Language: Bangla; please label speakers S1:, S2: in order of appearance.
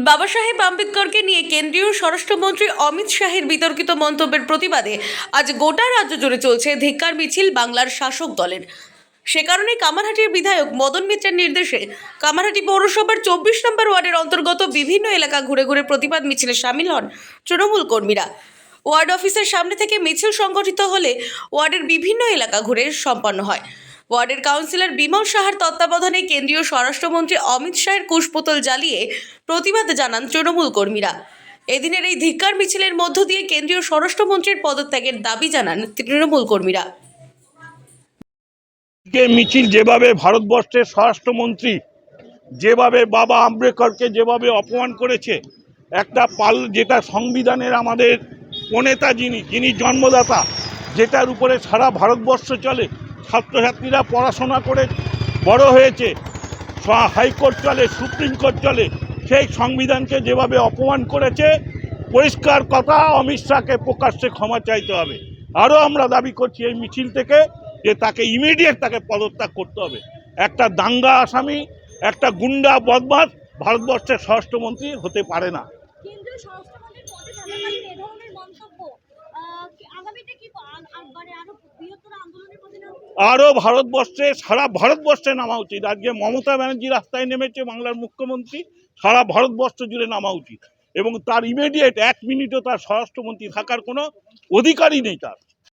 S1: বাবা সাহেব আম্বেদকরকে নিয়ে কেন্দ্রীয় স্বরাষ্ট্রমন্ত্রী অমিত শাহের বিতর্কিত মন্তব্যের প্রতিবাদে আজ গোটা রাজ্য জুড়ে চলছে ধিক্কার মিছিল বাংলার শাসক দলের। সে কারণে কামারহাটির বিধায়ক মদন মিত্রের নির্দেশে কামারহাটি পৌরসভার 24 নম্বর ওয়ার্ডের অন্তর্গত বিভিন্ন এলাকা ঘুরে ঘুরে প্রতিবাদ মিছিলে সামিল হন তৃণমূল কর্মীরা। ওয়ার্ড অফিসের সামনে থেকে মিছিল সংগঠিত হলে ওয়ার্ডের বিভিন্ন এলাকা ঘুরে সম্পন্ন হয়। ওয়ার্ডের কাউন্সিলর বিমল সাহার তত্ত্বাবধানে কেন্দ্রীয় স্বরাষ্ট্রমন্ত্রী অমিত শাহের কুশপুতল জ্বালিয়ে প্রতিবাদ জানান তৃণমূল কর্মীরা। এদিনের এই ধিক্কার মিছিলের মধ্য দিয়ে কেন্দ্রীয় স্বরাষ্ট্রমন্ত্রীর পদত্যাগের দাবি জানান তৃণমূল কর্মীরা।
S2: মিছিল যেভাবে ভারতবর্ষের স্বরাষ্ট্রমন্ত্রী যেভাবে বাবা আম্বেদকরকে যেভাবে অপমান করেছে, একটা যেটা সংবিধানের আমাদের প্রণেতা যিনি জন্মদাতা, যেটার উপরে সারা ভারতবর্ষ চলে, ছাত্রছাত্রীরা পড়াশোনা করে বড় হয়েছে, হাইকোর্ট চলে, সুপ্রিম কোর্ট চলে, সেই সংবিধানকে যেভাবে অপমান করেছে, পরিষ্কার কথা, অমিত শাহকে প্রকাশ্যে ক্ষমা চাইতে হবে। আরও আমরা দাবি করছি এই মিছিল থেকে যে তাকে ইমিডিয়েট তাকে পদত্যাগ করতে হবে। একটা দাঙ্গা আসামি, একটা গুন্ডা বদমাশ ভারতবর্ষের স্বরাষ্ট্রমন্ত্রী হতে পারে না। আরও ভারতবর্ষে, সারা ভারতবর্ষে নামা উচিত। আজকে মমতা ব্যানার্জি রাস্তায় নেমেছে, বাংলার মুখ্যমন্ত্রী, সারা ভারতবর্ষ জুড়ে নামা উচিত এবং তার ইমিডিয়েট 1 মিনিটও তার স্বরাষ্ট্রমন্ত্রী থাকার কোনো অধিকারই নেই তার।